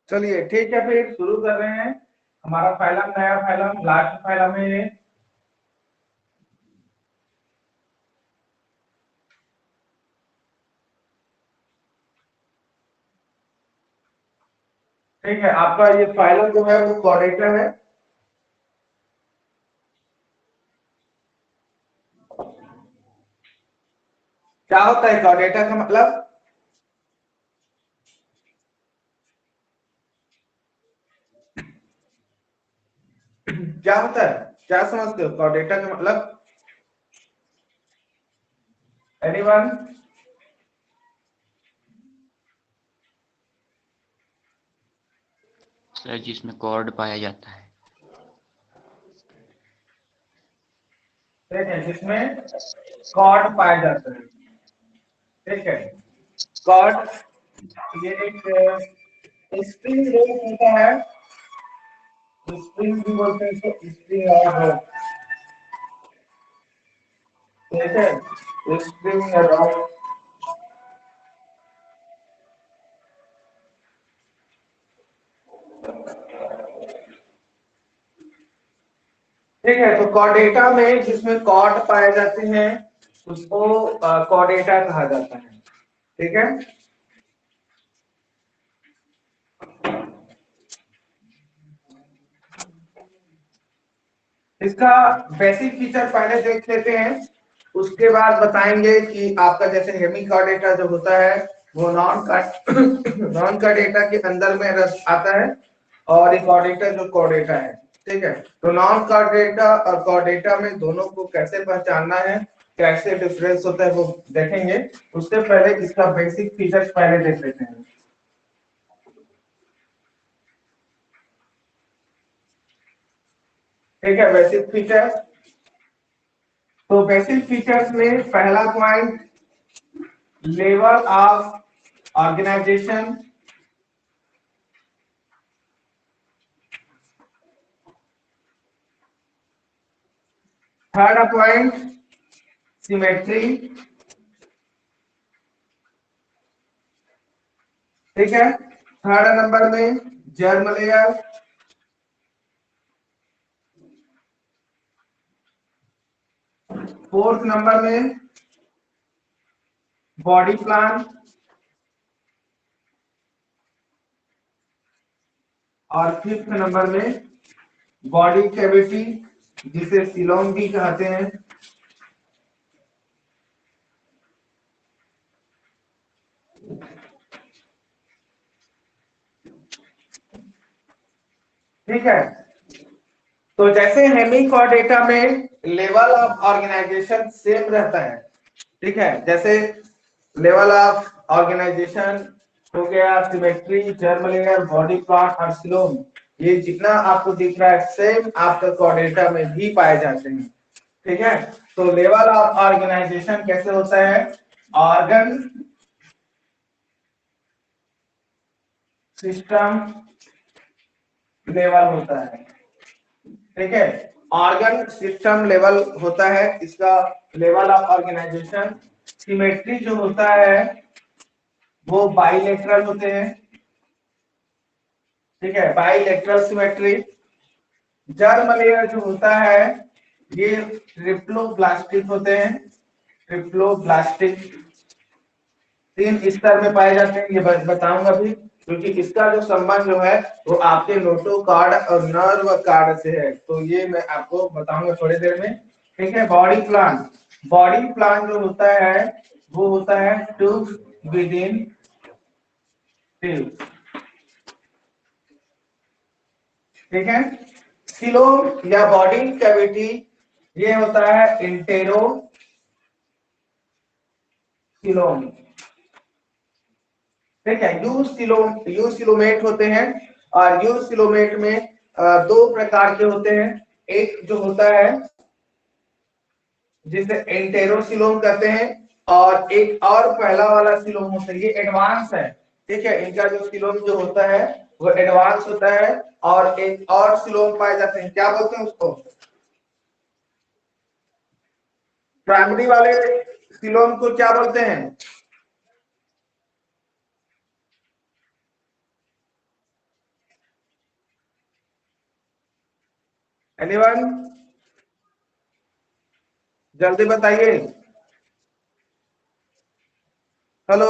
चलिए ठीक है, फिर शुरू कर रहे हैं। हमारा फाइलम नया फाइलम लास्ट फाइलम है ये। ठीक है, आपका ये फाइलम जो है वो कोऑर्डिनेटर है। क्या होता है कोऑर्डिनेटर का मतलब? क्या होता है, क्या समझते हो कोऑर्डिनेटर का मतलब? एनीवन? सर जिसमें कॉर्ड पाया जाता है। ठीक है, जिसमें कॉर्ड पाया जाता है। ठीक है, कॉर्ड ये एक स्प्रिंग रोड होता है। स्प्रिंग भी बोलते हैं इसको, स्प्रिंग और रोड। ठीक है, स्प्रिंग रोड। ठीक है, तो कॉर्डेटा में जिसमें कॉर्ड पाए जाते हैं उसको कॉर्डेटा कहा जाता है। ठीक है, इसका बेसिक फीचर पहले देख लेते हैं, उसके बाद बताएंगे कि आपका जैसे हेमी कॉर्डेटा जो होता है वो नॉन कॉर्डेटा के अंदर में आता है, और एक कॉर्डेटा जो कॉर्डेटा है। ठीक है, तो नॉन कॉर्डेटा और कॉर्डेटा में दोनों को कैसे पहचानना है, कैसे डिफरेंस होता है वो देखेंगे। उससे पहले इसका बेसिक फीचर्स पहले देख लेते हैं। ठीक है, बेसिक फीचर्स। तो बेसिक फीचर्स में पहला point level of organisation. Third point symmetry. ठीक है, थर्ड नंबर में जर्म लेयर। फोर्थ नंबर में बॉडी प्लान। और फिफ्थ नंबर में बॉडी कैविटी, जिसे सिलोम भी कहते हैं। ठीक है, तो जैसे हेमिकॉर्डेटा में लेवल ऑफ ऑर्गेनाइजेशन सेम रहता है। ठीक है, जैसे लेवल ऑफ ऑर्गेनाइजेशन हो गया, symmetry, germ layer, body part और सिलोम, ये जितना आपको दिख रहा है सेम आपका कॉर्डेटा में भी पाए जाते हैं। ठीक है, तो लेवल ऑफ ऑर्गेनाइजेशन कैसे होता है? ऑर्गन सिस्टम लेवल होता है। ठीक है, ऑर्गन सिस्टम लेवल होता है इसका लेवल ऑफ ऑर्गेनाइजेशन। सिमेट्री जो होता है वो बाइलेटरल होते हैं। ठीक है, बाइलेटरल सिमेट्री। जर्म लेयर जो होता है ये ट्रिप्लोब्लास्टिक होते हैं। ट्रिप्लोब्लास्टिक तीन स्तर में पाए जाते हैं, ये बताऊंगा भी, क्योंकि इसका जो संबंध जो है वो आपके नोटो कार्ड और नर्व कार्ड से है, तो ये मैं आपको बताऊंगा थोड़ी देर में। ठीक है, बॉडी प्लान। बॉडी प्लान जो होता है वो होता है ट्यूब विद इन ट्यूब। ठीक है, सिलोम या बॉडी कैविटी ये होता है इंटेरो सिलोम। ठीक है, यू सिलोमेट होते हैं, और यू सिलोमेट में दो प्रकार के होते हैं। एक जो होता है जिसे एंटेरोसिलोम कहते हैं, और एक और पहला वाला सिलोम होता है, ये एडवांस है। ठीक है, इनका जो सिलोम जो होता है वो एडवांस होता है, और एक और सिलोम पाए जाते हैं, क्या बोलते हैं उसको? प्राइमरी वाले सिलोम को क्या बोलते हैं? एनीवन, जल्दी बताइए। Hello,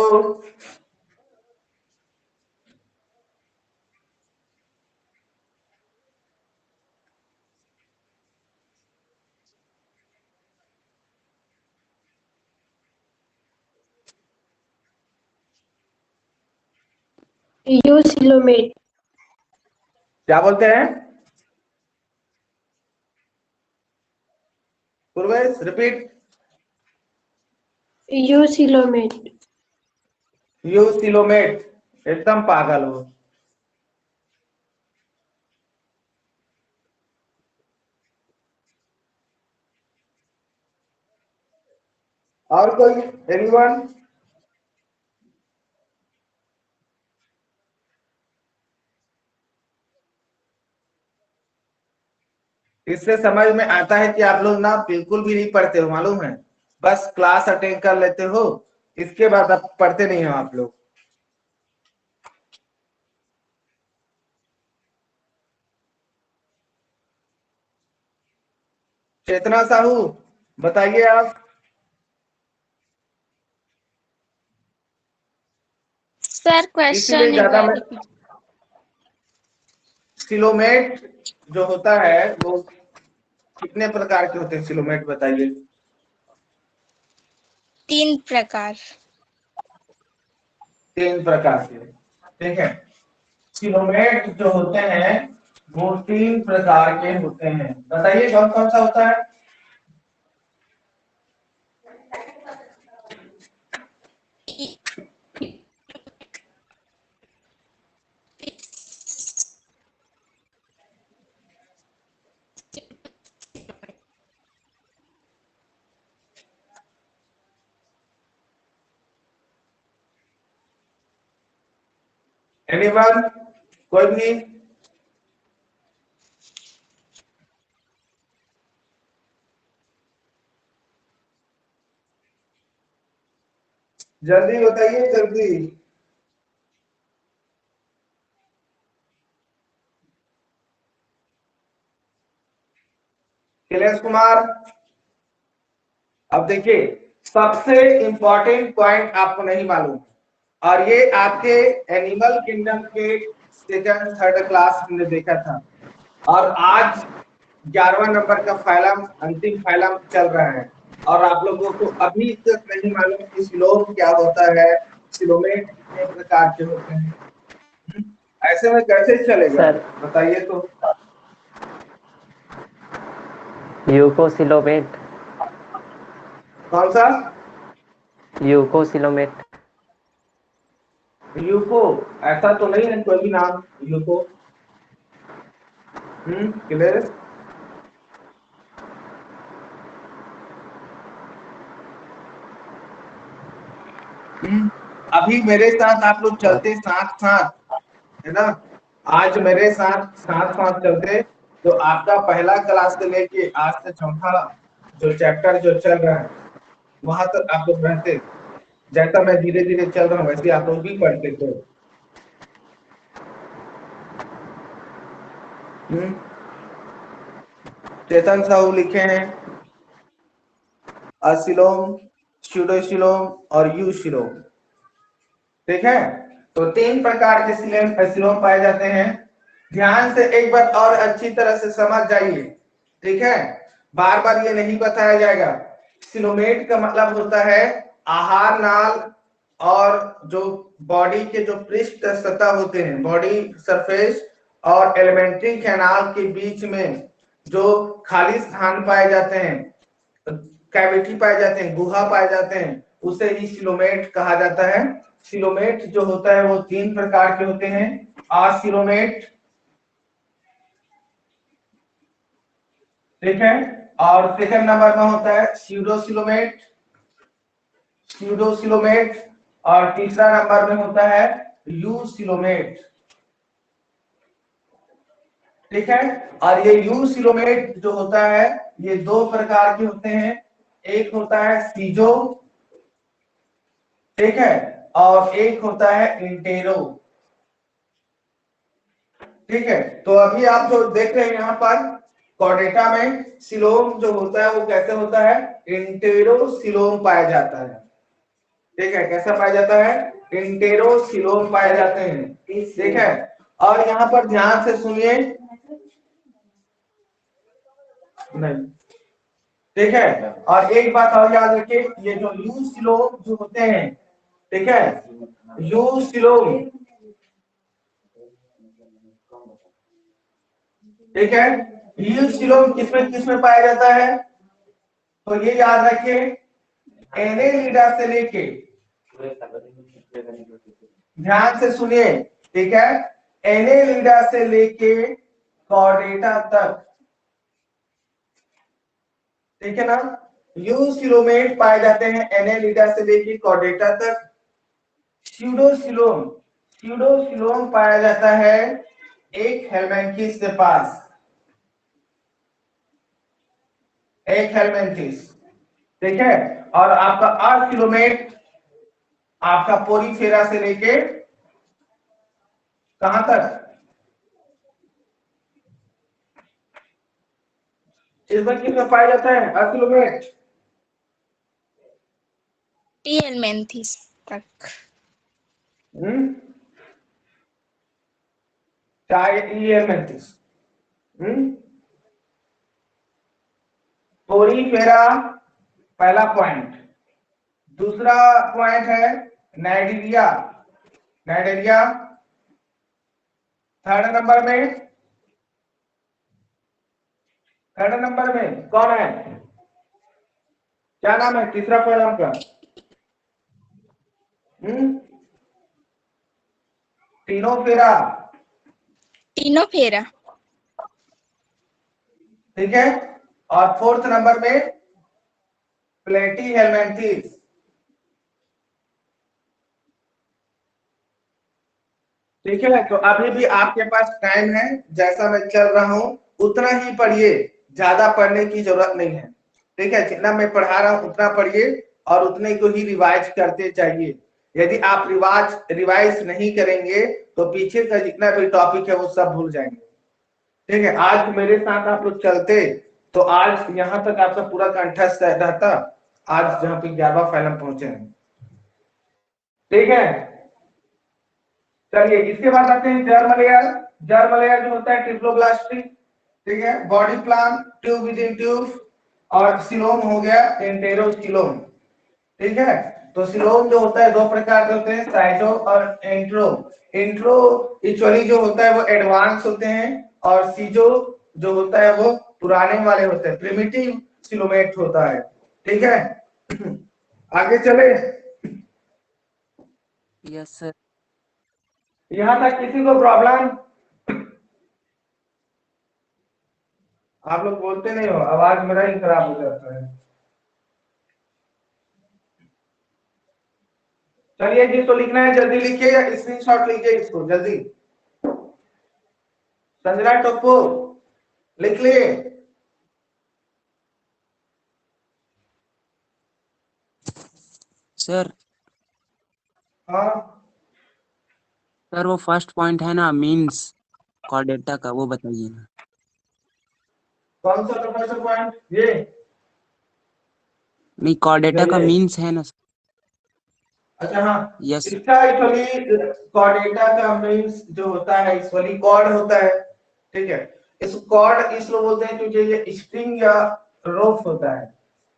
eucoelomate. क्या बोलते हैं? पूर्वेश, रिपीट। यूसिलोमेट। यूसिलोमेट, एकदम पागल हो। और कोई? एनीवन? इससे समझ में आता है कि आप लोग ना बिल्कुल भी नहीं पढ़ते हो, मालूम है। बस क्लास अटेंड कर लेते हो, इसके बाद आप पढ़ते नहीं हो आप लोग। चेतना साहू, बताइए आप। सर इसीलिए क्वेश्चन ज्यादा मैं सिलोमेट जो होता है वो कितने प्रकार के होते हैं? सिलोमेट बताइए। 3 प्रकार। 3 प्रकार के, ठीक है। सिलोमेट जो होते हैं वो 3 प्रकार के होते हैं। बताइए कौन कौन सा होता है? एनीवन, कोई भी? जल्दी बताइए, जल्दी। कैलेश कुमार, अब देखिए, सबसे इंपॉर्टेंट पॉइंट आपको नहीं मालूम, और ये आपके एनिमल किंगडम के सेकंड थर्ड क्लास में देखा था, और आज 11वां नंबर का फाइलम, अंतिम फाइलम चल रहा है, और आप लोगों को अभी तक नहीं मालूम कि सिलोम क्या होता है, सिलोमेट कितने प्रकार के होते हैं। ऐसे में कैसे चलेगा सर, बताइए तो। यूकोसिलोमेट। कौन सा? यूकोसिलोमेट। यूको? ऐसा तो नहीं है कोई भी नाम यूको। क्लियर? अभी मेरे साथ आप लोग चलते साथ साथ, है ना। आज मेरे साथ साथ साथ चलते तो आपका पहला क्लास से लेके आज से चौथा जो चैप्टर जो चल रहा है वहां तक आप लोग रहते। जैसा मैं धीरे धीरे चल रहा हूँ वैसे आप लोग भी पढ़ते थे। चेतन साहू लिखे हैं असिलोम, स्यूडोसिलोम और यूसिलोम, ठीक है। तो 3 प्रकार के सिलोम पाए जाते हैं। ध्यान से एक बार और अच्छी तरह से समझ जाइए, ठीक है। बार बार ये नहीं बताया जाएगा। सिलोमेट का मतलब होता है आहार नाल और जो बॉडी के जो पृष्ठ सतह होते हैं, बॉडी सरफेस और एलिमेंट्री कैनाल के बीच में जो खाली स्थान पाए जाते हैं, कैविटी पाए जाते हैं, गुहा पाए जाते हैं, उसे ही सिलोमेट कहा जाता है। सिलोमेट जो होता है वो 3 प्रकार के होते हैं। आसिलोमेट, ठीक है, और सेकंड नंबर में होता है स्यूडोसिलोमेट, स्यूडोसिलोमेट, और तीसरा नंबर में होता है यूसिलोमेट, ठीक है। और ये यूसिलोमेट जो होता है ये 2 प्रकार के होते हैं। एक होता है सीजो, ठीक है, और एक होता है इंटेरो, ठीक है। तो अभी आप जो देख रहे हैं यहाँ पर कॉर्डेटा में सिलोम जो होता है वो कैसे होता है, इंटेरोसिलोम पाया जाता है। ठीक है, कैसा पाया जाता है, इंटेरोसिलोम पाए जाते हैं। ठीक है, और यहाँ पर ध्यान से सुनिए, नहीं, ठीक है, और एक बात और याद रखिए, ये जो यूसिलोम जो होते हैं, ठीक है, यूसिलोम, ठीक है, यूसिलोम किसमें पाया जाता है, तो ये याद रखिए, एनेलिडा से लेके, ध्यान से सुनिए, ठीक है, एनेलिडा से लेके कॉर्डेटा तक, ठीक है ना, यूसिलोमेट पाए जाते हैं एनेलिडा से लेके कॉर्डेटा तक। स्यूडोसिलोम, स्यूडोसिलोम पाया जाता है एक हेलमेंथिस के पास, एक हेलमेंथिस, ठीक है, और आपका आर्सिलोमेट आपका पोरीफेरा से लेके कहां तक, इसमें किसमें पाया जाता है आर्सिलोमेट, टी हेलमेंथिस तक। हेलमेंथिस, पोरीफेरा पहला पॉइंट। दूसरा पॉइंट है नाइडीरिया, नाइडीरिया थर्ड नंबर में, थर्ड नंबर में कौन है, क्या नाम है तीसरा पॉइंट का, टीनोफेरा, टीनोफेरा। ठीक है, और फोर्थ नंबर में प्लेटी हेलमेंथिस। ठीक है, तो अभी भी आपके पास टाइम है, जैसा मैं चल रहा हूं उतना ही पढ़िए, ज्यादा पढ़ने की जरूरत नहीं है। ठीक है, जितना मैं पढ़ा रहा हूं उतना पढ़िए और उतने को ही रिवाइज करते जाइए। यदि आप रिवाइज नहीं करेंगे तो पीछे का जितना भी टॉपिक है वो सब भूल जाएंगे। ठीक है, आज मेरे साथ आप लोग चलते तो आज यहाँ तक आपका पूरा कंठस्थ रहता, आज जहाँ पे 11वां फैलम पहुंचे हैं। ठीक है, चलिए इसके बाद आते हैं जर्म लेयर। जर्म लेयर जो होता है ट्रिप्लोब्लास्टिक, ठीक है, body plan, tube with in tube, और सिलोम हो गया एंटेरोसिलोम। ठीक है, तो सिलोम जो होता है दो प्रकार के होते हैं, साइटो और एंट्रो। एंट्रो एक्चुअली जो होता है वो एडवांस होते हैं, और सीजो जो होता है वो पुराने वाले होते हैं, प्रिमिटिव सिलोमेट होता है। ठीक है, आगे चले, यस सर। यहां तक किसी को प्रॉब्लम, आप लोग बोलते नहीं हो, आवाज मेरा ही खराब हो जाता है। चलिए जिसको लिखना है जल्दी लिखिए या स्क्रीनशॉट लीजिए इसको जल्दी। संजना टोप्पो लिख लिए, सर हाँ सर वो फर्स्ट पॉइंट है ना मीन्स कॉर्डेटा का, वो बताइए ना। कौन सा प्रोफेसर पॉइंट, ये नहीं, कॉर्डेटा का ये मीन्स है ना। अच्छा हाँ, यस। इसका एक्चुअली कॉर्डेटा का मीन्स जो होता है एक्चुअली कॉर्ड होता है। ठीक है, इस कॉर्ड इसलिए बोलते हैं क्योंकि ये स्ट्रिंग या रोप होता है।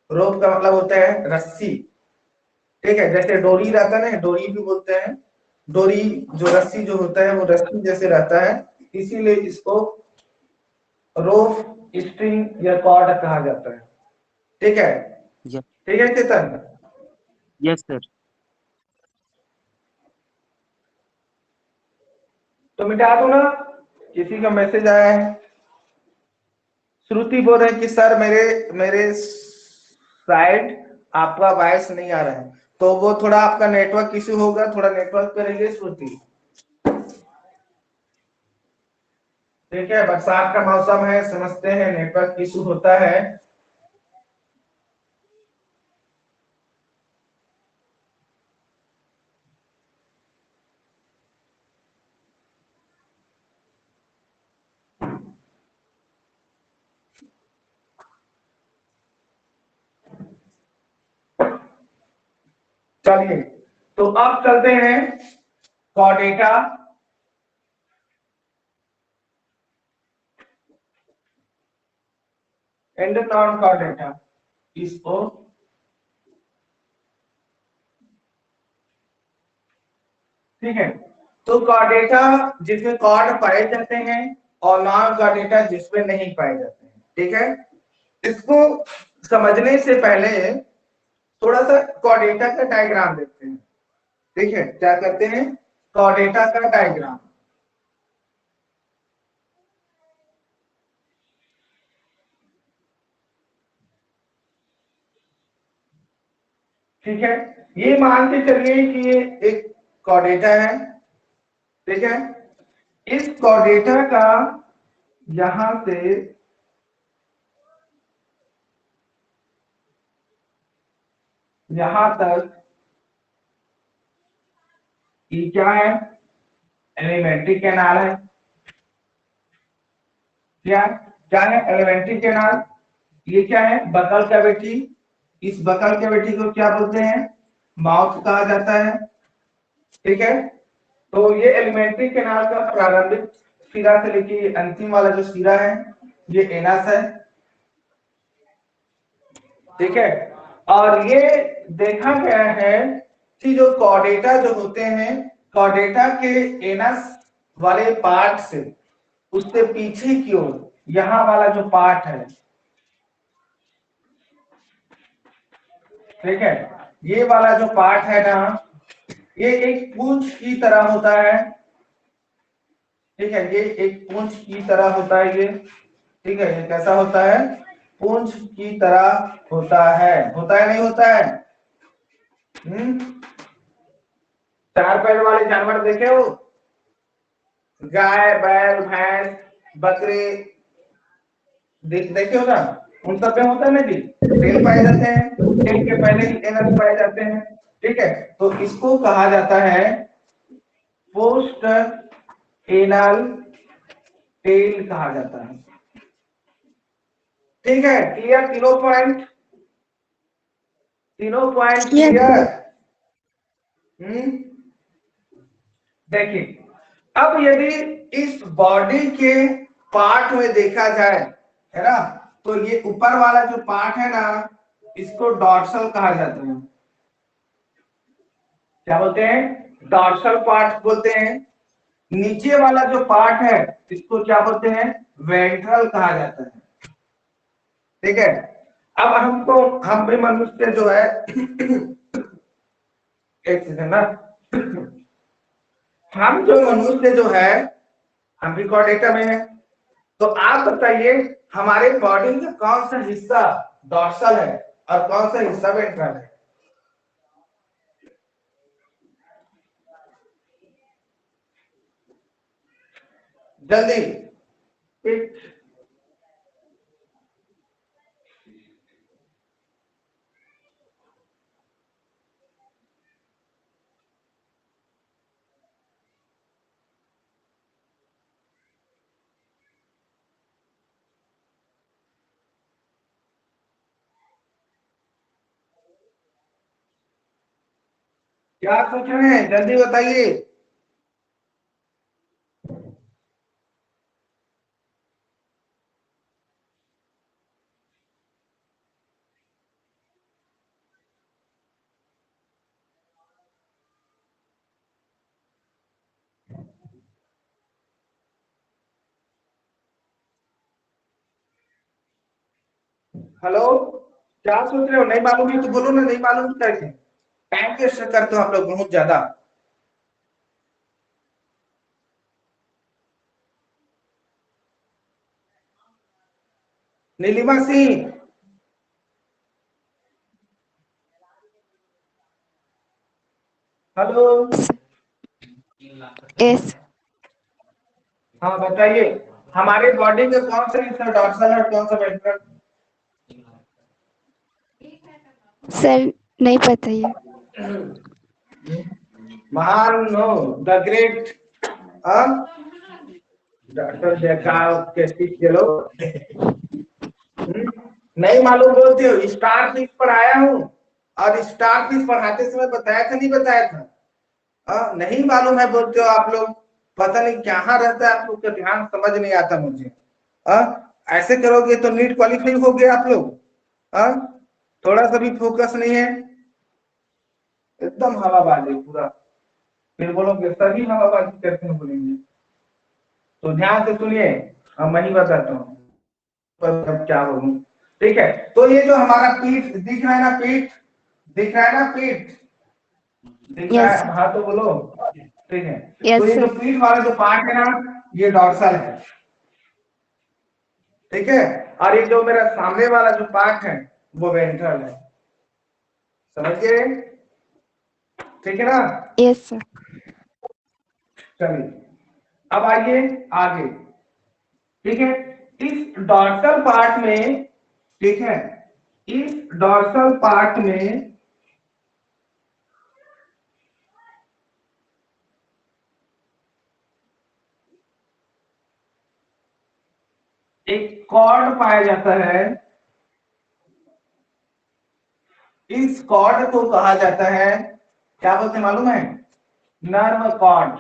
रोप का मतलब होता है रस्सी। ठीक है, जैसे डोरी रहता है ना, डोरी भी बोलते हैं, डोरी जो रस्सी जो होता है वो रस्सी जैसे रहता है, इसीलिए इसको रोप, स्ट्रिंग या कॉर्ड कहा जाता है। ठीक है, यस। ठीक है चेतन, यस सर। तो मिटा दो ना, किसी का मैसेज आया है। श्रुति बोल रहे हैं कि सर मेरे मेरे साइड आपका वॉइस नहीं आ रहा है, तो वो थोड़ा आपका नेटवर्क इश्यू होगा, थोड़ा नेटवर्क पे रहिए श्रुति। ठीक है, बरसात का मौसम है, समझते हैं नेटवर्क इश्यू होता है। चलिए, तो अब चलते हैं कॉर्डेटा एंड नॉन कॉर्डेटा। इसको ठीक है, तो कॉर्डेटा जिसमें कॉर्ड पाए जाते हैं और नॉन कॉर्डेटा जिसमें नहीं पाए जाते हैं। ठीक है, इसको समझने से पहले थोड़ा सा कॉर्डेटा का डायग्राम देखते हैं। ठीक है, क्या करते हैं, कॉर्डेटा का डायग्राम। ठीक है, ये मान के चलिए कि ये एक कॉर्डेटा है। ठीक है, इस कॉर्डेटा का यहां से यहां तक ये क्या है, एलिमेंट्री कैनाल है। क्या क्या है, एलिमेंट्री कैनाल। ये क्या है, बकल कैविटी। इस बकल कैविटी को क्या बोलते हैं, माउथ कहा जाता है। ठीक है, तो ये एलिमेंट्री कैनाल का प्रारंभिक सिरा से लेके अंतिम वाला जो सिरा है ये एनस है। ठीक है, और ये देखा गया है कि जो कॉर्डेटा जो होते हैं, कॉर्डेटा के एनस वाले पार्ट से उससे पीछे की ओर यहां वाला जो पार्ट है, ठीक है, ये वाला जो पार्ट है ना, ये एक पूंछ की तरह होता है। ठीक है, ये एक पूंछ की तरह होता है ये। ठीक है, ये कैसा होता है, पूंछ की तरह होता है नहीं होता है। चार पैर वाले जानवर देखे हो, गाय बैल भैंस बकरे देखे हो ना, उन सब में होता है ना जी, तेल पाए जाते हैं, तेल के पहले ही एनर्जी पाए जाते हैं। ठीक है, तो इसको कहा जाता है पोस्ट एनल टेल कहा जाता है। ठीक है, क्लियर, तीनों पॉइंट क्लियर। देखिए, अब यदि इस बॉडी के पार्ट में देखा जाए, है ना, तो ये ऊपर वाला जो पार्ट है ना, इसको डॉर्सल कहा जाता है। क्या बोलते हैं, डॉर्सल पार्ट बोलते हैं। नीचे वाला जो पार्ट है इसको क्या बोलते हैं, वेंट्रल कहा जाता है। ठीक है, अब हम भी मनुष्य जो है एक सेकंड ना, हम जो मनुष्य जो है हम भी कॉर्डेटा में है। तो आप बताइए हमारे बॉडी का कौन सा हिस्सा डॉर्सल है और कौन सा हिस्सा वेंट्रल है। जल्दी, क्या सोच रहे हैं, जल्दी बताइए। हेलो, क्या सोच रहे हो, नहीं मालूम है तो बोलो ना, नहीं मालूम करके टाइम वेस्ट करते हो आप लोग बहुत ज्यादा। नीलिमा सिंह, हेलो, यस हाँ बताइए, हमारे बॉडी का कौन सा हिस्सा डॉर्सल है और कौन सा वेंट्रल। सर, नहीं पता ये। महान नो द ग्रेट डॉक्टर जयकाल के स्पीच के लोग नहीं मालूम बोलते हो, स्टार फिश पर आया हूँ और स्टार फिश पढ़ाते समय बताया था नहीं बताया था? नहीं मालूम है बोलते हो आप लोग, पता नहीं कहाँ रहता है आप लोग का ध्यान, समझ नहीं आता मुझे। ऐसे करोगे तो नीट क्वालिफाई हो गए आप लोग। थोड़ा सा भी फोकस नहीं है, एकदम हवाबाजी पूरा। फिर बोलोगे सभी हवाबाजी करते हैं बोलेंगे। तो ध्यान से सुनिए, मैं ही बताता हूँ पर क्या बोलूं। ठीक है, तो ये जो हमारा पीठ दिख रहा है ना, पीठ दिख रहा है ना, पीठ दिख रहा यस है, हाँ तो बोलो। ठीक है, तो यस ये जो सर। पीठ वाला जो पार्ट है ना, ये डॉर्सल है। ठीक है, और ये जो मेरा सामने वाला जो पार्ट है वो वेंट्रल है। समझ गए? ठीक है ना? Yes sir. चलिए अब आइए आगे। ठीक है, इस डॉर्सल पार्ट में, ठीक है, इस डॉर्सल पार्ट में एक कॉर्ड पाया जाता है। इस कॉर्ड को कहा जाता है, क्या बोलते हैं मालूम है? Nerve cord.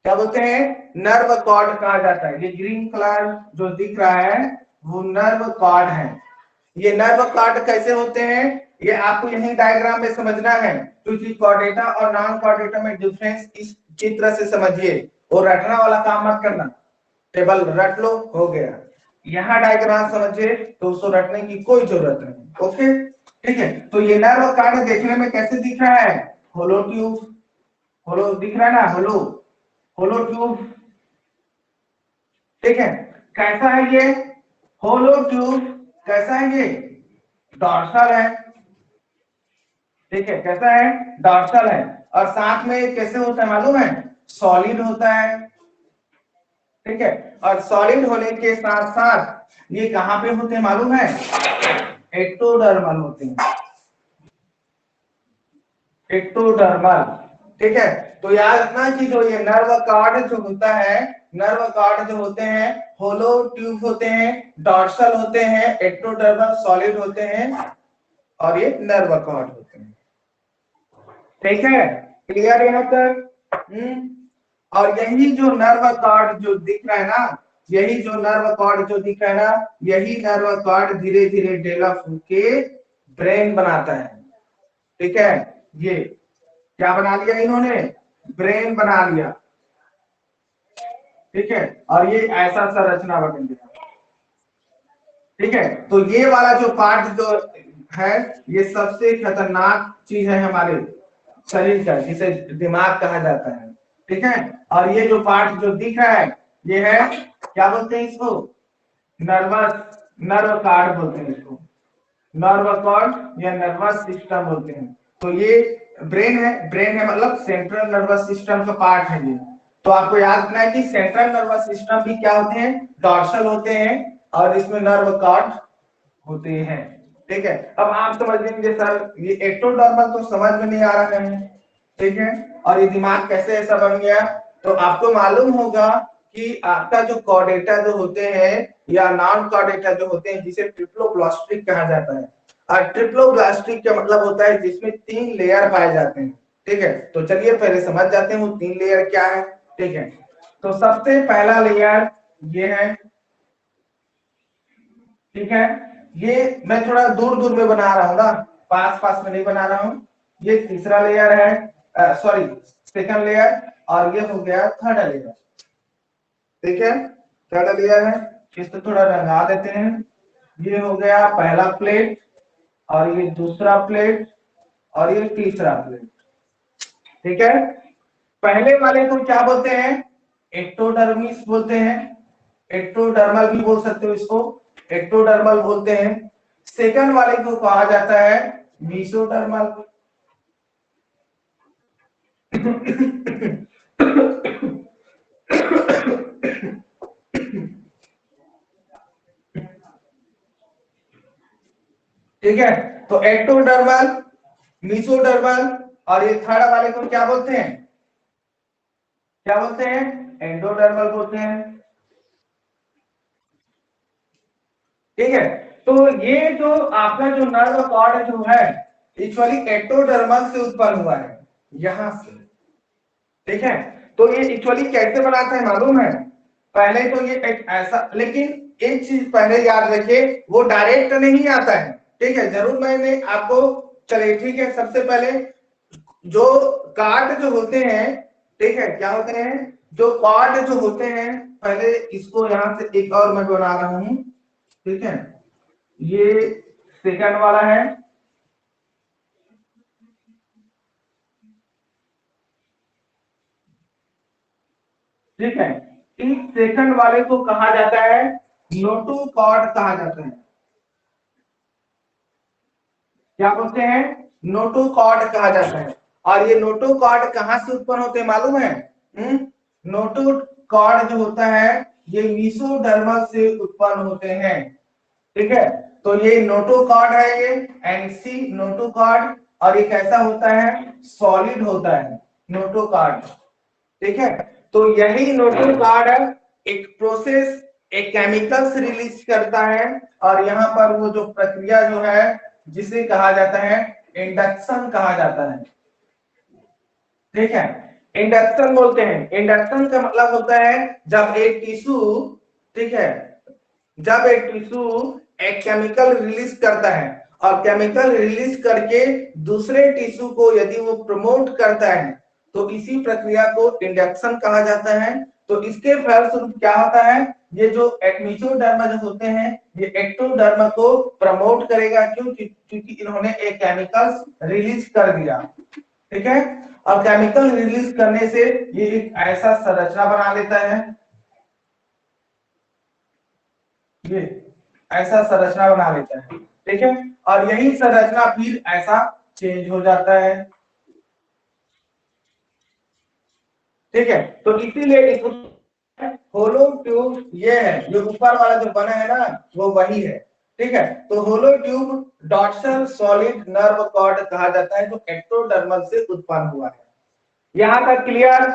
क्या बोलते हैं? नर्व कॉर्ड कहा जाता है। ये ग्रीन कलर जो दिख रहा है वो नर्व कॉर्ड है। ये नर्व कॉर्ड कैसे होते हैं ये आपको यही डायग्राम में समझना है, क्योंकि कॉर्डेटा और नॉन कॉर्डेटा में डिफरेंस इस चित्र से समझिए, और रटना वाला काम मत करना, टेबल रट लो हो गया। यहाँ डायग्राम समझिए तो उसको रटने की कोई जरूरत नहीं। ओके, ठीक है, तो ये नर्व कॉर्ड देखने में कैसे दिख रहा है? होलो ट्यूब, होलो दिख रहा है ना, होलो होलो ट्यूब। ठीक है, कैसा है ये होलो ट्यूब? कैसा है ये? डॉर्सल है। ठीक है, कैसा है? डॉर्सल है। और साथ में कैसे होता है मालूम है? सॉलिड होता है। ठीक है, और सॉलिड होने के साथ साथ ये कहां पे होते हैं मालूम है? एक्टोडर्मल होते हैं, एक्टोडर्मल। ठीक है, तो याद रखना कि जो ये नर्व कॉर्ड जो होता है, नर्व कॉर्ड जो होते हैं होलो ट्यूब होते हैं, डॉर्सल होते हैं, एक्टोडर्मल सॉलिड होते हैं, और ये नर्व कॉर्ड होते हैं। ठीक है, क्लियर यहाँ तक? और यही जो नर्व कॉर्ड जो दिख रहा है ना, यही जो नर्व कॉर्ड जो दिख रहा है ना, यही नर्व कॉर्ड धीरे धीरे डेवलप होके ब्रेन बनाता है। ठीक है, ये क्या बना लिया इन्होंने? ब्रेन बना लिया। ठीक है, और ये ऐसा संरचना बन गया। ठीक है, तो ये वाला जो पार्ट जो है ये सबसे खतरनाक चीज है हमारे शरीर का, जिसे दिमाग कहा जाता है। ठीक है, और ये जो पार्ट जो दिख रहा है ये है, क्या बोलते हैं इसको? नर्वस, नर्व कॉर्ड बोलते हैं इसको, नर्व कॉर्ड या नर्वस सिस्टम बोलते हैं। तो ये ब्रेन है, ब्रेन है मतलब सेंट्रल नर्वस सिस्टम का पार्ट है ये। तो आपको याद रखना है कि सेंट्रल नर्वस सिस्टम भी क्या होते हैं? डॉर्सल होते हैं, और इसमें नर्व कॉर्ड होते हैं। ठीक है, अब आप समझ लेंगे सर ये एक्टोडर्मल तो समझ में नहीं आ रहा है। ठीक है, और ये दिमाग कैसे ऐसा बन गया? तो आपको मालूम होगा कि आपका जो कॉर्डेटा जो होते हैं या नॉन कॉर्डेटा जो होते हैं, जिसे ट्रिप्लोब्लास्टिक कहा जाता है। और ट्रिप्लोब्लास्टिक का मतलब होता है जिसमें 3 लेयर पाए जाते हैं। ठीक है, तो चलिए पहले समझ जाते हैं वो 3 लेयर क्या है। ठीक है, तो सबसे पहला लेयर ये है। ठीक है, ये मैं थोड़ा दूर दूर में बना रहा हूँ ना, पास पास में नहीं बना रहा हूँ। ये तीसरा लेयर है, सॉरी सेकंड लेयर, और ये हो गया थर्ड लेयर। ठीक है, थर्ड लेयर है, इसको थोड़ा रंगा देते हैं। ये हो गया पहला प्लेट, और ये दूसरा प्लेट, और ये तीसरा प्लेट। ठीक है, पहले वाले को क्या बोलते हैं? एक्टोडर्मिस बोलते हैं, एक्टोडर्मल भी बोल सकते हो इसको, एक्टोडर्मल बोलते हैं। सेकंड वाले को कहा जाता है मीसोडर्मल। ठीक है, तो एक्टोडर्मल, मीसोडर्मल, और ये थर्ड वाले को क्या बोलते हैं? क्या बोलते हैं? एंडोडर्मल बोलते हैं। ठीक है, तो ये जो आपका जो नर्व कॉर्ड जो है एक्चुअली एक्टोडर्मल से उत्पन्न हुआ है यहां से, ठीक है। तो ये एक्चुअली कैसे बनाता है मालूम है? पहले तो ये एक ऐसा, लेकिन एक चीज पहले याद रखिए, वो डायरेक्ट नहीं आता है, ठीक है। जरूर मैंने आपको, चलिए ठीक है, सबसे पहले जो कार्ड जो होते हैं, ठीक है, क्या होते हैं जो कार्ड जो होते हैं, पहले इसको यहां से एक और मैं बना रहा हूं, ठीक है। ये सेकंड वाला है, ठीक है। इस सेकंड वाले को कहा जाता है नोटोकॉर्ड कहा जाता है। क्या बोलते हैं? नोटोकॉर्ड कहा जाता है। और ये नोटोकॉर्ड कहां से उत्पन्न होते हैं मालूम है? नोटोकॉर्ड जो होता है ये मीसोडर्मल से उत्पन्न होते हैं, ठीक है। तो ये नोटोकॉर्ड है, ये एनसी नोटोकॉर्ड, और ये कैसा होता है? सॉलिड होता है नोटोकॉर्ड, ठीक है। तो यही नोटोकॉर्ड एक प्रोसेस, एक केमिकल्स रिलीज करता है, और यहाँ पर वो जो प्रक्रिया जो है जिसे कहा जाता है इंडक्शन कहा जाता है, ठीक है। इंडक्शन बोलते हैं, इंडक्शन का मतलब होता है जब एक टिश्यू, ठीक है, जब एक टिश्यू एक केमिकल रिलीज करता है, और केमिकल रिलीज करके दूसरे टिश्यू को यदि वो प्रमोट करता है, तो इसी प्रक्रिया को इंडक्शन कहा जाता है। तो इसके फलस्वरूप क्या होता है, ये जो मेसोडर्मा जो होते हैं ये एक्टोडर्मा को प्रमोट करेगा, क्यों? क्योंकि इन्होंने एक केमिकल रिलीज कर दिया, ठीक है। और केमिकल रिलीज करने से ये एक ऐसा संरचना बना लेता है, ये ऐसा संरचना बना लेता है, ठीक है। और यही संरचना फिर ऐसा चेंज हो जाता है, ठीक है। तो इसीलिए इसको होलो ट्यूब ये है, जो ऊपर वाला जो बना है ना वो वही है, ठीक है। तो hollow tube dorsal solid nerve cord कहा जाता है, जो एक्टोडर्मल से उत्पन्न हुआ है। यहां तक क्लियर?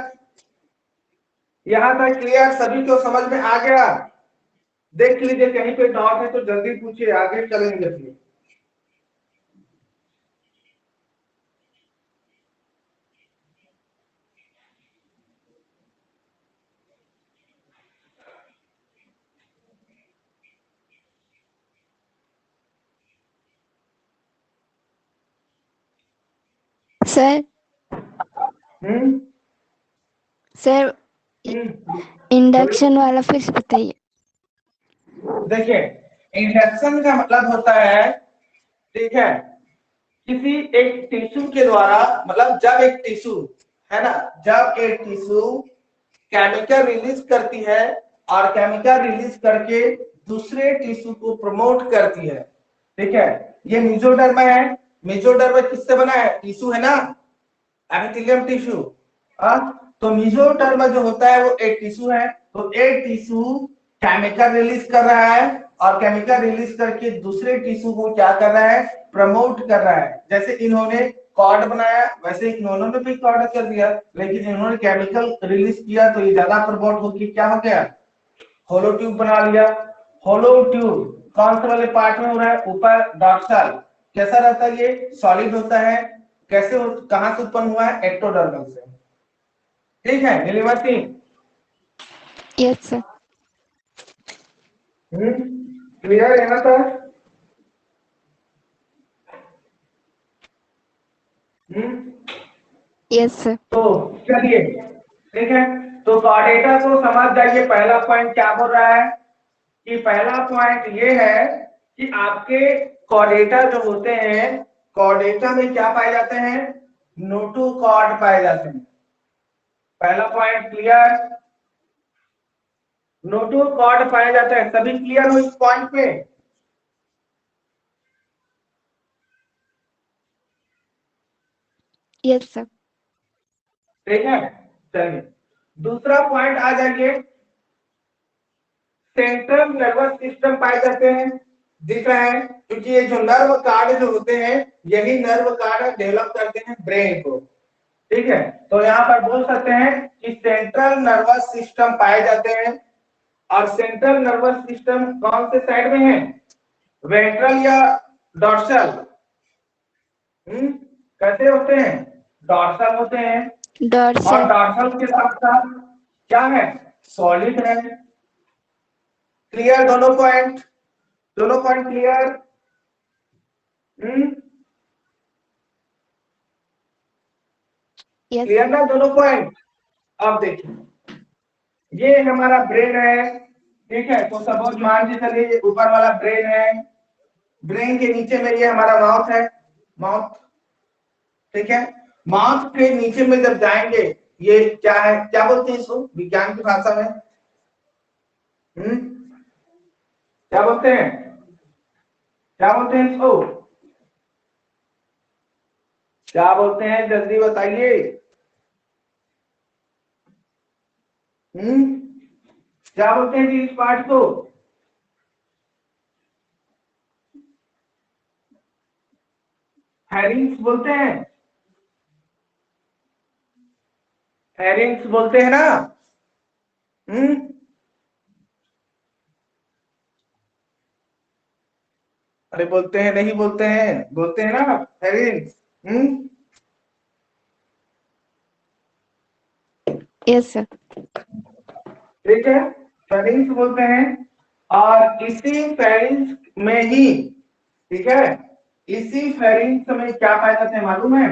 यहां तक क्लियर? सभी को समझ में आ गया? देख लीजिए कहीं पे डाउट है तो जल्दी पूछिए, आगे चलेंगे फिर। सर हम्म सर इंडक्शन वाला फिर से बताइए। देखिए, इंडक्शन का मतलब होता है, ठीक है, किसी एक टिश्यू के द्वारा, मतलब जब एक टिश्यू है ना, जब एक टिश्यू केमिकल रिलीज करती है, और केमिकल रिलीज करके दूसरे टिश्यू को प्रमोट करती है, ठीक है। ये मेसोडर्मा है। मेसोडर्मा किससे बना है? टिश्यू है ना, एपिथेलियम टिश्यू। तो मेसोडर्मा जो होता है वो एक टिश्यू है। तो एक टिश्यू केमिकल रिलीज कर रहा है, और केमिकल रिलीज करके दूसरे टिश्यू को क्या कर रहा है? प्रमोट कर रहा है। जैसे इन्होंने कॉर्ड बनाया, वैसे इन्होंने भी कॉर्ड कर दिया, लेकिन इन्होंने केमिकल रिलीज किया तो ये ज्यादा प्रमोट होकर क्या हो गया? होलो ट्यूब बना लिया। होलो ट्यूब कौन से वाले पार्ट में हो रहा है? ऊपर डॉर्सल। कैसा रहता है? ये सॉलिड होता है। कैसे कहां से उत्पन्न हुआ है? एक्टोडर्मल से, ठीक है। Neelima Singh, yes sir. Clear है ना सर? Yes sir. तो चलिए, ठीक है। तो कॉर्डेटा को समझ जाइए। पहला पॉइंट क्या बोल रहा है कि पहला पॉइंट ये है कि आपके कॉर्डेटा जो होते हैं, कॉर्डेटा में क्या पाए जाते हैं? नोटोकॉर्ड पाए जाते हैं। पहला पॉइंट क्लियर? नोटोकॉर्ड पाया जाता है। सभी क्लियर हो इस पॉइंट पे? Yes sir. ठीक है, चलिए दूसरा पॉइंट आ जाइए। सेंट्रल नर्वस सिस्टम पाए जाते हैं, दिख रहा है, क्योंकि ये जो नर्व कार्ड जो होते हैं यही नर्व कार्ड डेवलप करते हैं ब्रेन को, ठीक है। तो यहाँ पर बोल सकते हैं कि सेंट्रल नर्वस सिस्टम पाए जाते हैं। और सेंट्रल नर्वस सिस्टम कौन से साइड में है? वेंट्रल या डॉर्सल? कैसे होते हैं? डॉर्सल होते हैं। और डॉर्सल। डॉर्सल के साथ साथ क्या है? सॉलिड है। क्लियर दोनों पॉइंट? दोनों पॉइंट क्लियर? यस क्लियर ना दोनों पॉइंट? अब देखिए, ये हमारा ब्रेन है, ठीक है। तो सपोज मान के चलिए ऊपर वाला ब्रेन है, ब्रेन के नीचे में ये हमारा माउथ है, माउथ, ठीक है। माउथ के नीचे में जब जाएंगे, ये क्या है, क्या बोलते हैं इसको विज्ञान की भाषा में? क्या बोलते हैं? क्या बोलते हैं इसको? क्या बोलते हैं, जल्दी बताइए। क्या बोलते हैं जी इस पार्ट को? फेरिंग्स बोलते हैं। फेरिंग्स बोलते हैं ना? अरे बोलते हैं, नहीं बोलते हैं? बोलते हैं ना फेरिंग्स। Yes sir. ठीक है, फेरिंग्स बोलते हैं। और इसी फेरिंग्स में ही, ठीक है, इसी फेरिंग्स में क्या पाया जाता है मालूम है?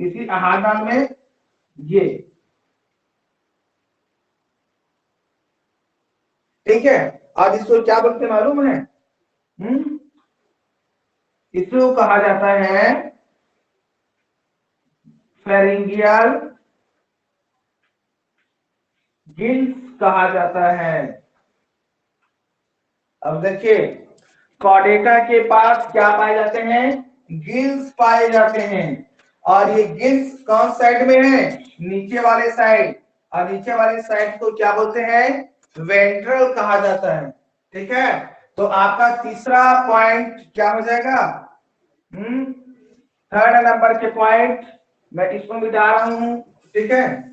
इसी आहार नाल में ये, ठीक है। और इसको क्या बोलते हैं मालूम है? इसको कहा जाता है फेरिंगियल गिल्स कहा जाता है। अब देखिए, कॉर्डेटा के पास क्या पाए जाते हैं? गिल्स पाए जाते हैं। और ये गिल्स कौन साइड में है? नीचे वाले साइड। और नीचे वाले साइड को क्या बोलते हैं? वेंट्रल कहा जाता है, ठीक है। तो आपका तीसरा पॉइंट क्या हो जाएगा? थर्ड नंबर के पॉइंट मैं इसको भी डाल रहा हूं, ठीक है।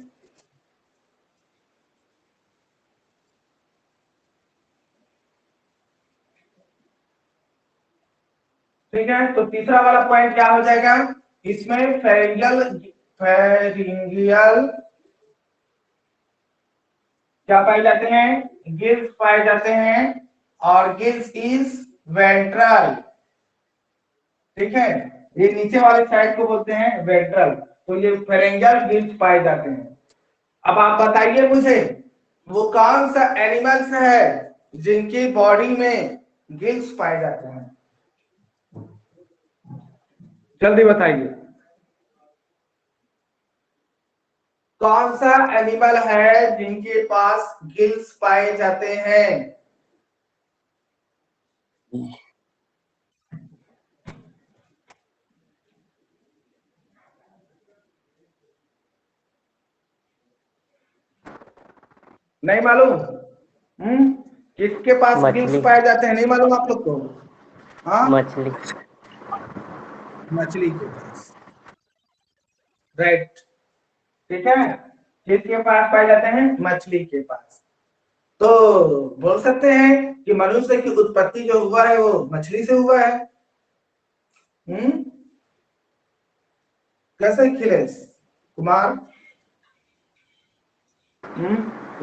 ठीक है, तो तीसरा वाला पॉइंट क्या हो जाएगा? इसमें फेरिंगियल क्या पाए जाते हैं? गिल्स पाए जाते हैं। और गिल्स इज वेंट्रल, ठीक है। ये नीचे वाले साइड को बोलते हैं वेंट्रल। तो ये फेरिंगियल गिल्स पाए जाते हैं। अब आप बताइए मुझे, वो कौन सा एनिमल्स है जिनकी बॉडी में गिल्स पाए जाते हैं? जल्दी बताइए, कौन सा एनिमल है जिनके पास गिल्स पाए जाते हैं? नहीं मालूम? किसके पास गिल्स मछली। पाए जाते हैं, नहीं मालूम आप लोग को? हाँ, मछली। मछली के पास, राइट, ठीक है। किसके पास पाए जाते हैं? मछली के पास। तो बोल सकते हैं कि मनुष्य की उत्पत्ति जो हुआ है वो मछली से हुआ है। कैसे खिलेश कुमार?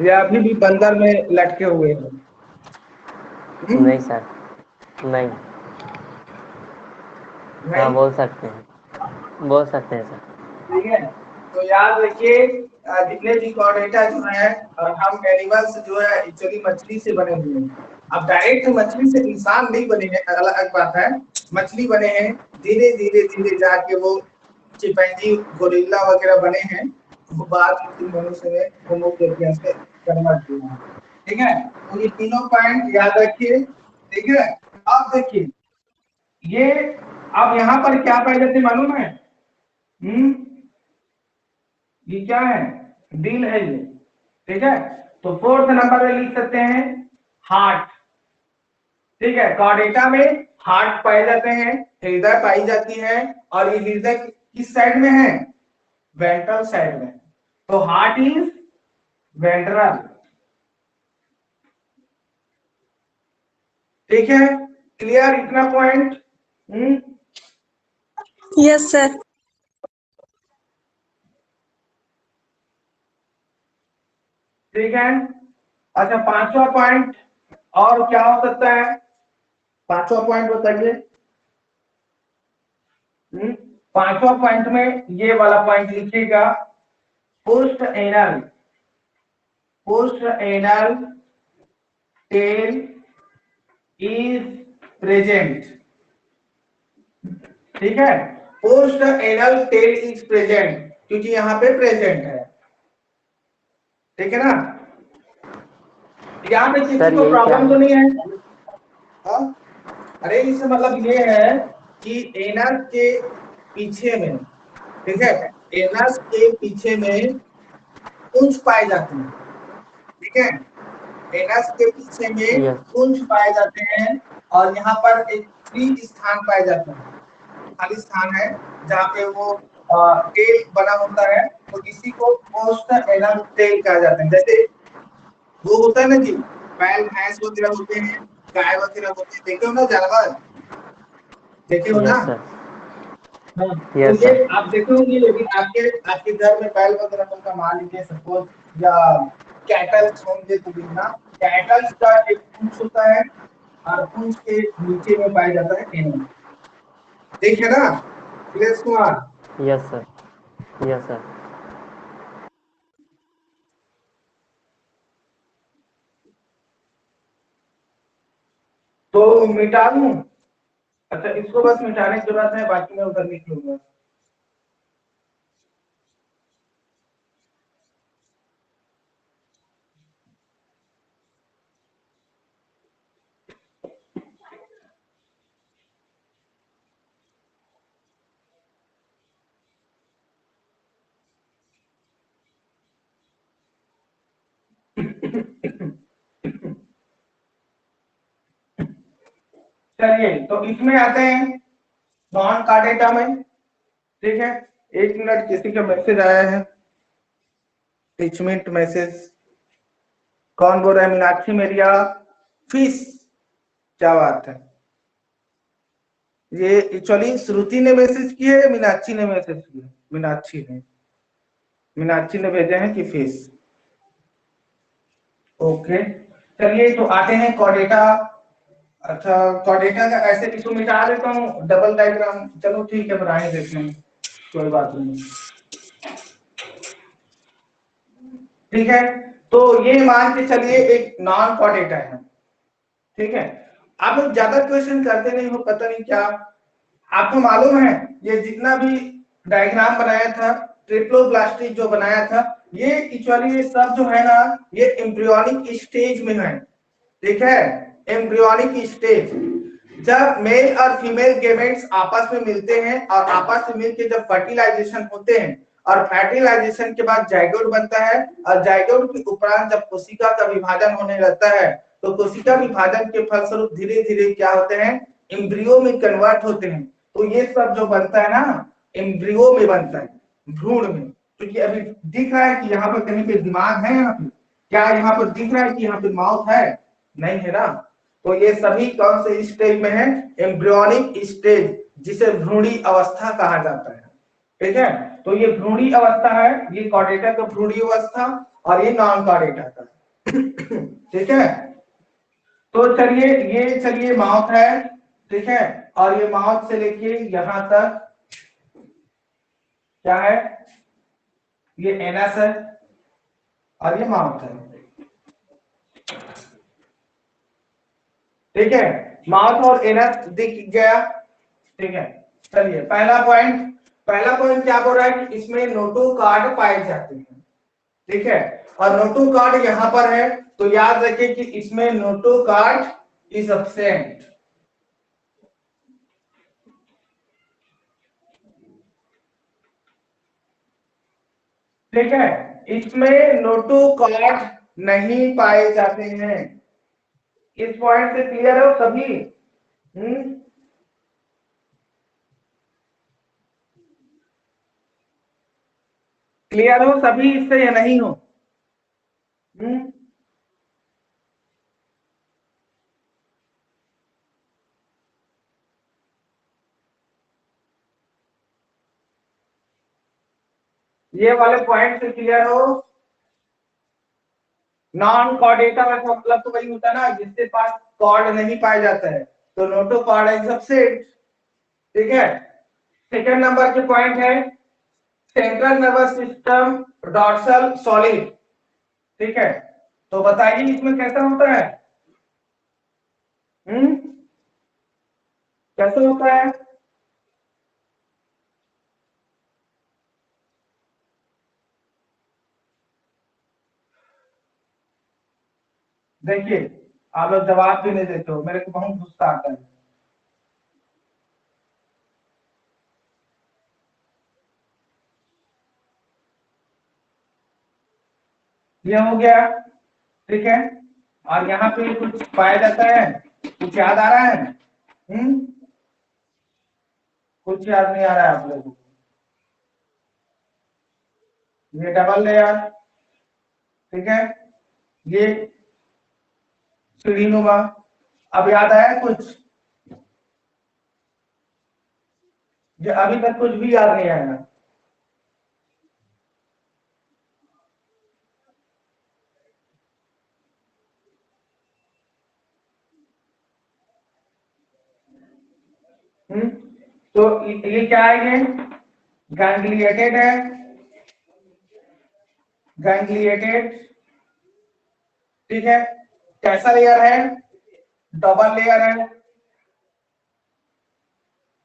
या अभी भी बंदर में लटके हुए हैं? नहीं सर, नहीं। हाँ, बोल सकते हैं सर। ठीक है, तो याद रखिए, जितने भी कॉर्डेटा जो है, हम एनिमल्स जो है एक्चुअली मछली से बने हुए हैं। अब डायरेक्ट मछली से इंसान नहीं बने हैं, अलग बात है। मछली बने हैं, धीरे धीरे धीरे जाके वो चिंपैंजी गोरिल्ला वगैरह बने हैं। वो बाद में फिर मनुष्य में होमो सेपियंस से कन्वर्ट हुआ है, ठीक है। तो ये तीनों पॉइंट याद रखिए, ठीक है। अब देखिए, ये अब यहाँ पर क्या पाए जाते मालूम है? ये क्या है? दिल है ये, ठीक है। तो फोर्थ नंबर में लिख सकते हैं हार्ट, ठीक है। कॉर्डेटा में हार्ट पाए जाते हैं, हृदय पाई जाती है। और ये हृदय किस साइड में है? वेंट्रल साइड में। तो हार्ट इज वेंट्रल, ठीक है। क्लियर इतना पॉइंट? Yes sir. ठीक है। अच्छा, पांचवा पॉइंट और क्या हो सकता है? पांचवा पॉइंट बताइए। पांचवा पॉइंट में ये वाला पॉइंट लिखिएगा, post anal tail is present. ठीक है, post anal tail is present, क्योंकि यहां पे प्रेजेंट है। ठीक है ना? यहाँ पे किसी सर को यही क्या प्रॉब्लम तो है? नहीं है? हाँ? अरे इससे मतलब ये है कि एनस के पीछे में, ठीक है, एनस के पीछे में कुंज पाए जाते हैं। ठीक है, एनस के पीछे में यस कुंज पाए जाते हैं, और यहाँ पर एक फ्री स्थान पाए जाते हैं, खाली स्थान है जहाँ पे वो टेल बना होता है, तो इसी को पोस्ट एनल टेल कहा जाता है। जैसे वो होता है ना जी, बैल भैंस वगैरह होते हैं, गाय वगैरह होते हैं, देखे हो ना जानवर, देखे हो ना? Yes sir. हाँ, तो यस ये सर। आप देखे होंगे, लेकिन आपके आपके घर में बैल वगैरह का मान लीजिए सपोज, या कैटल्स होंगे, तो देखना कैटल्स का एक पूंछ होता है, और पूंछ के नीचे में पाया जाता है एनम। देखे ना Suresh Kumar? Yes sir. Yes sir. तो मिटा दूं? अच्छा, इसको बस मिटाने की जरूरत है, बाकी मैं उधर लिख लूंगा। चलिए, तो इसमें आते हैं नॉन का डेटा में। ठीक है, एक मिनट, किसी का मैसेज आया है, टीचमेंट मैसेज। कौन बोल रहा है? मीनाक्षी मेरिया फिश, क्या बात है। ये एक्चुअली श्रुति ने मैसेज किए है, मीनाक्षी ने मैसेज किया? मीनाक्षी ने भेजे हैं कि फिश। ओके, चलिए तो आते हैं कॉडेटा। अच्छा, कॉडेटा का ऐसे इसको मिटा देता हूँ, डबल डायग्राम, चलो ठीक है, बनाए देते हैं, कोई बात नहीं। ठीक है, तो ये मान के चलिए एक नॉन कॉडेटा है। ठीक है, आप लोग ज्यादा क्वेश्चन करते नहीं हो, पता नहीं क्या। आपको मालूम है, ये जितना भी डायग्राम बनाया था, ट्रिप्लोब्लास्टिक जो बनाया था, ये एक्चुअली ये सब जो है ना, ये एम्ब्रियोनिक स्टेज में है। ठीक है, एम्ब्रियोनिक स्टेज, जब मेल और फीमेल गेमेट्स आपस में मिलते हैं, और आपस में मिलकर जब फर्टिलाइजेशन होते हैं, और फर्टिलाइजेशन के बाद जाइगोट बनता है, और जाइगोट के उपरांत जब कोशिका का विभाजन होने लगता है, तो कोशिका विभाजन के फलस्वरूप धीरे धीरे क्या होते हैं, एम्ब्रियो में कन्वर्ट होते हैं। तो ये सब जो बनता है ना, एम्ब्रियो में बनता है, भ्रूण में। क्योंकि अभी दिख रहा है कि यहाँ पर कहीं पे दिमाग है, यहाँ पे क्या यहाँ पर दिख रहा है कि यहाँ पे माउथ है? नहीं है ना। तो ये सभी कौन से स्टेज में है? एम्ब्रियोनिक स्टेज, जिसे भ्रूणी अवस्था कहा जाता है। ठीक है, तो ये भ्रूणी अवस्था है, ये कॉर्डेटा का भ्रूणी अवस्था, और ये नॉन कॉर्डेटा का। ठीक है, तो चलिए माउथ है। ठीक है, और ये माउथ से लेके यहां तक क्या है? ये एनस है, और ये माउथ है। ठीक है, माउथ और एनस दिख गया। ठीक है, चलिए पहला पॉइंट क्या बोल रहा है कि इसमें नोटो कार्ड पाए जाते हैं। ठीक है, और नोटो कार्ड यहां पर है, तो याद रखिए कि इसमें नोटो कार्ड इज एब्सेंट। ठीक है, इसमें नोटो कार्ड नहीं पाए जाते हैं। इस पॉइंट से क्लियर हो सभी? क्लियर हो सभी इससे या नहीं हो? ये वाले पॉइंट से क्लियर हो। नॉन कॉर्डेटा का मतलब तो वही होता है ना जिसके पास कॉर्ड नहीं पाया जाता है, तो नोटो कॉर्ड है सबसेट। ठीक है। सेकंड नंबर के पॉइंट है central nervous system dorsal solid. ठीक है, तो बताइए इसमें कैसा होता है? कैसे होता है? देखिए, आप लोग जवाब भी नहीं देते हो, मेरे को बहुत गुस्सा आता है। ये हो गया। ठीक है, और यहाँ पे कुछ पाया जाता है, कुछ याद आ रहा है? कुछ याद नहीं आ रहा है आप लोगों को? ये डबल लेयर। ठीक है, ये सीढ़ीनुमा। अब याद आया कुछ? ये अभी तक कुछ भी याद नहीं आया। तो ये क्या है? ये गैंग्लिएटेड है, गैंग्लिएटेड। ठीक है, कैसा लेयर है? डबल लेयर है,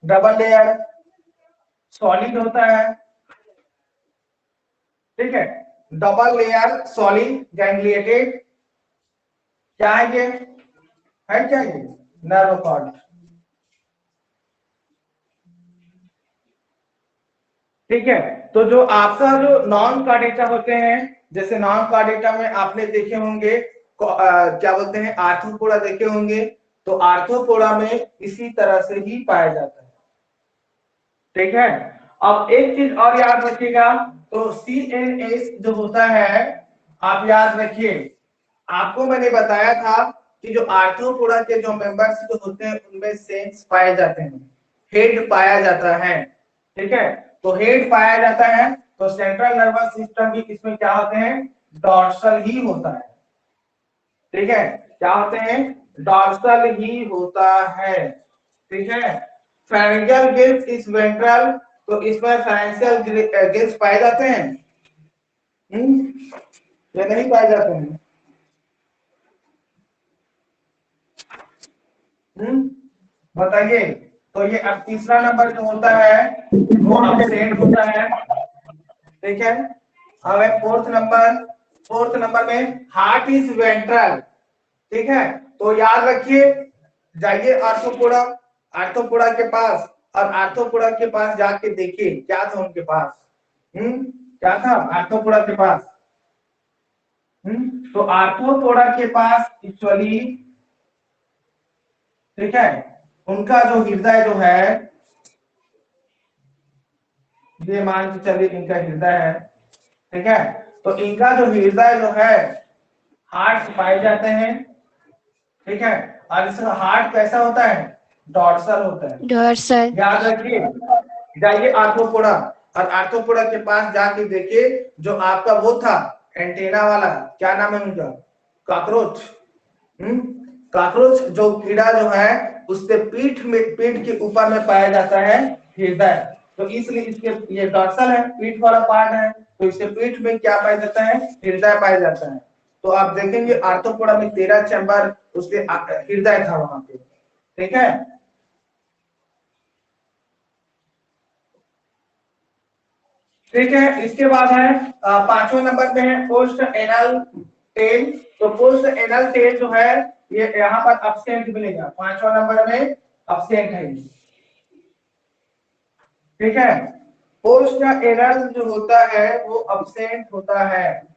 डबल लेयर सॉलिड होता है। ठीक है, डबल लेयर सॉलिड गैंग्लिएटेड। क्या है ये? है क्या ये? Nerve cord. ठीक है, तो जो आपका जो नॉन कार्डेटा होते हैं, जैसे नॉन कार्डेटा में आपने देखे होंगे क्या बोलते हैं, आर्थ्रोपोडा देखे होंगे, तो आर्थ्रोपोडा में इसी तरह से ही पाया जाता है। ठीक है, अब एक चीज और याद रखिएगा, तो CNS जो होता है, आप याद रखिए, आपको मैंने बताया था कि जो आर्थ्रोपोडा के जो मेंबर्स जो होते हैं उनमें सेंस पाए जाते हैं, हेड पाया जाता है। ठीक है, तो हेड पाया जाता है, तो सेंट्रल नर्वस सिस्टम भी इसमें क्या होते हैं? डॉर्सल ही होता है। ठीक है, क्या होते हैं? डॉर्सल ही होता है। ठीक है, फेरेंजियल गिल्स इस वेंट्रल, तो इसमें फेरेंजियल गिल्स पाए जाते हैं या नहीं पाए जाते हैं? बताइए। तो ये अब तीसरा नंबर जो होता है वो अपसेट होता है। ठीक है, अब है फोर्थ नंबर। फोर्थ नंबर में हार्ट इज वेंट्रल। ठीक है, तो याद रखिए, जाइए आर्थ्रोपोडा, आर्थ्रोपोडा के पास, और आर्थ्रोपोडा के पास जाके देखिए क्या था उनके पास। क्या था आर्थ्रोपोडा के पास? तो आर्थ्रोपोडा के पास एक्चुअली, ठीक है, उनका जो हृदय जो है, ये मान के चलिए इनका हृदय है। ठीक है, तो इनका जो हृदय जो है, हार्ट पाए जाते हैं। ठीक है, और इसका हार्ट कैसा होता है? डॉर्सल होता है। डोर्सल। याद रखिए, जाइए आर्थ्रोपोडा, और आर्थ्रोपोडा के पास जाके देखिए जो आपका वो था एंटेना वाला, क्या नाम है उनका? कॉकरोच। कॉकरोच जो कीड़ा जो है, उसके पीठ में, पीठ के ऊपर में पाया जाता है हृदय, तो इसलिए इसके ये डॉर्सल है, पीठ वाला पार्ट है, तो इसके पीठ में क्या पाया जाता है? हृदय पाया जाता है। तो आप देखेंगे आर्थ्रोपोडा में 13 चैम्बर उसके हृदय था वहां पे। ठीक है, ठीक है, इसके बाद है पांचवें नंबर पे है पोस्ट एनल टेल। तो पोस्ट एनल टेल जो है, ये यहाँ पर अब्सेंट मिलेगा, पांचवा नंबर में अब्सेंट है। ठीक है, पोस्ट एनल जो होता है वो अब्सेंट होता है।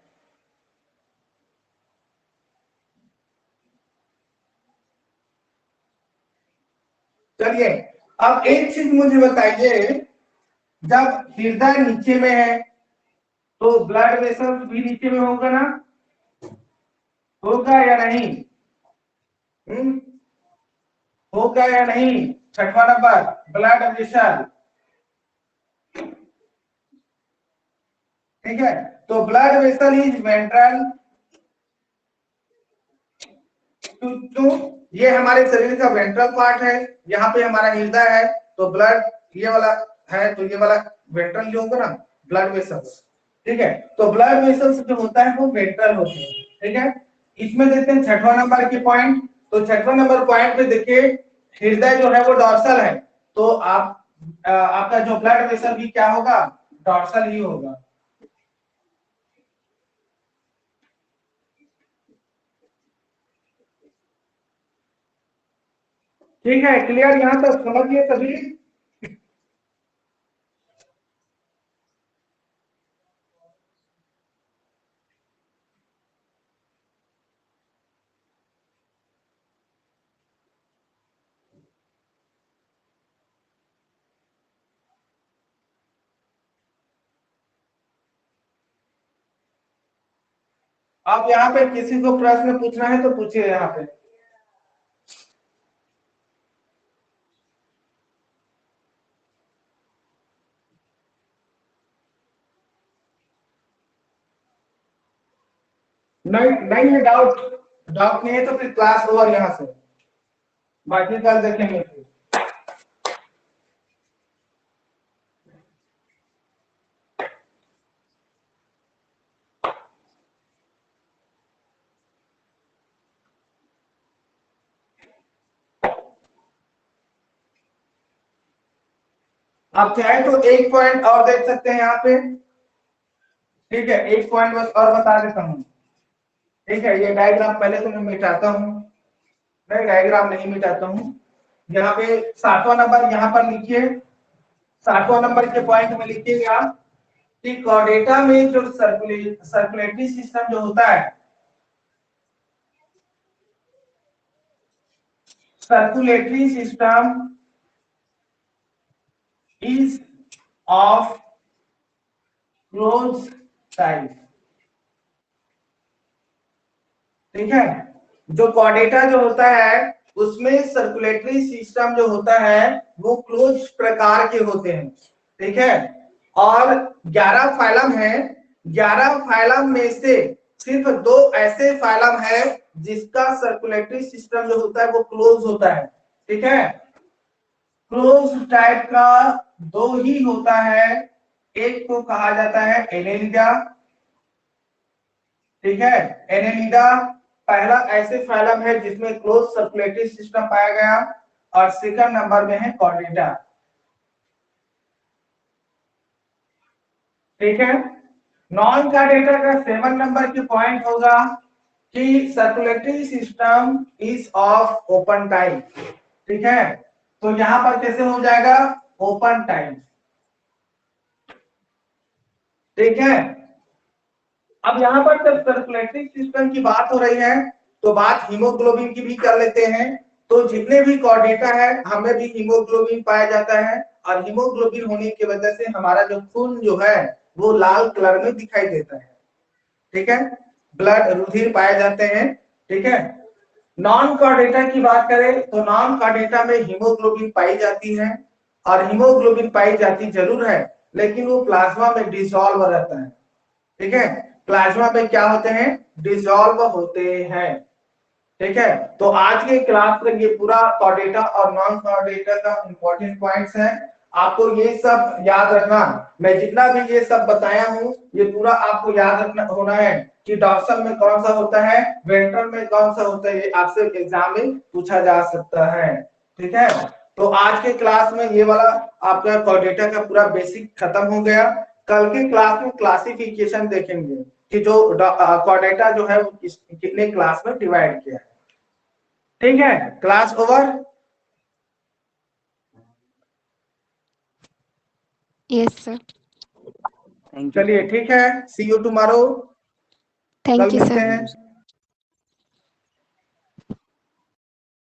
चलिए, अब एक चीज मुझे बताइए, जब हृदय नीचे में है तो ब्लड वेसल भी नीचे में होगा ना? होगा या नहीं? होगा या नहीं? छठवां नंबर, ब्लड वेसल। ठीक है, तो blood vessel is ventral to, ये हमारे शरीर का वेंट्रल पार्ट है, यहाँ पे हमारा हृदय है, तो ब्लड ये वाला है, तो ये वाला वेंट्रल जो होगा ना ब्लड वेसल्स, ठीक है, तो ब्लड वेसल्स जो होता है वो वेंट्रल होते हैं, ठीक है। इसमें देखते हैं छठवां नंबर के पॉइंट, तो छठवां नंबर पॉइंट पे देखिए हृदय जो है वो डॉर्सल है, तो आपका जो ब्लड वेसल भी क्या होगा, डॉर्सल ही होगा। ठीक है, क्लियर यहाँ तक समझिए सभी। आप यहाँ पे किसी को प्रश्न पूछना है तो पूछिए यहाँ पे। नहीं नहीं है डाउट, डाउट नहीं है तो फिर क्लास ओवर यहाँ से, बाकी कल देखेंगे फिर। आप चाहे तो एक पॉइंट और देख सकते हैं यहाँ पे, ठीक है, एक पॉइंट बस और बता देता हूँ, ठीक है। ये डायग्राम पहले तो मैं मिटाता हूँ, नहीं डायग्राम नहीं मिटाता हूँ, यहाँ पे 7वां नंबर यहाँ पर लिखिए, 7वां नंबर के पॉइंट में लिखिएगा कि कॉर्डेटा में जो सर्कुलेटरी सिस्टम जो होता है, circulatory system is of close type, ठीक है। जो कॉर्डेटा जो होता है उसमें सर्कुलेटरी सिस्टम जो होता है वो क्लोज प्रकार के होते हैं, ठीक है। और 11 फाइलम है, 11 फाइलम में से सिर्फ 2 ऐसे फाइलम है जिसका सर्कुलेटरी सिस्टम जो होता है वो क्लोज होता है, ठीक है। क्लोज टाइप का 2 ही होता है, एक को कहा जाता है एनेलिडा, ठीक है, एनेलिडा पहला ऐसे फाइलम है जिसमें क्लोज सर्कुलेटरी सिस्टम पाया गया, और सेकंड नंबर में है कॉर्डेटा, ठीक है। नॉन कॉर्डेटा का 7 नंबर की पॉइंट होगा कि circulatory system is of open type, ठीक है। तो यहां पर कैसे हो जाएगा, ओपन टाइप, ठीक है। अब यहाँ पर जब सर्कुलेटरी सिस्टम की बात हो रही है तो बात हीमोग्लोबिन की भी कर लेते हैं, तो जितने भी कॉर्डेटा है हमें भी हीमोग्लोबिन पाया जाता है, और हीमोग्लोबिन होने की वजह से हमारा जो खून जो है वो लाल कलर में दिखाई देता है, ठीक है, ब्लड रुधिर पाए जाते हैं, ठीक है। नॉन कॉर्डेटा की बात करें तो नॉन कॉर्डेटा में हीमोग्लोबिन पाई जाती है, और हीमोग्लोबिन पाई जाती जरूर है लेकिन वो प्लाज्मा में डिसॉल्व रहता है, ठीक है, प्लाज्मा में क्या होते हैं, डिसॉल्व होते हैं, ठीक है। तो आज के क्लास में ये पूरा कॉर्डेटा और नॉन कॉर्डेटा का इंपॉर्टेंट पॉइंट्स है, आपको ये सब याद रखना, मैं जितना भी ये सब बताया हूँ ये पूरा आपको याद रखना होना है कि डॉर्सल में कौन सा होता है, वेंट्रल में कौन सा होता है, ये आपसे एग्जाम में पूछा जा सकता है, ठीक है। तो आज के क्लास में ये वाला आपका कॉर्डेटा का पूरा बेसिक खत्म हो गया, कल के क्लास में क्लासिफिकेशन देखेंगे कि जो कॉर्डेटा जो है वो कितने क्लास में डिवाइड किया है, ठीक है। Class over. Yes sir. Thank you. चलिए ठीक है, सी यू टुमारो, कल थैंक यू मिलते सर। हैं।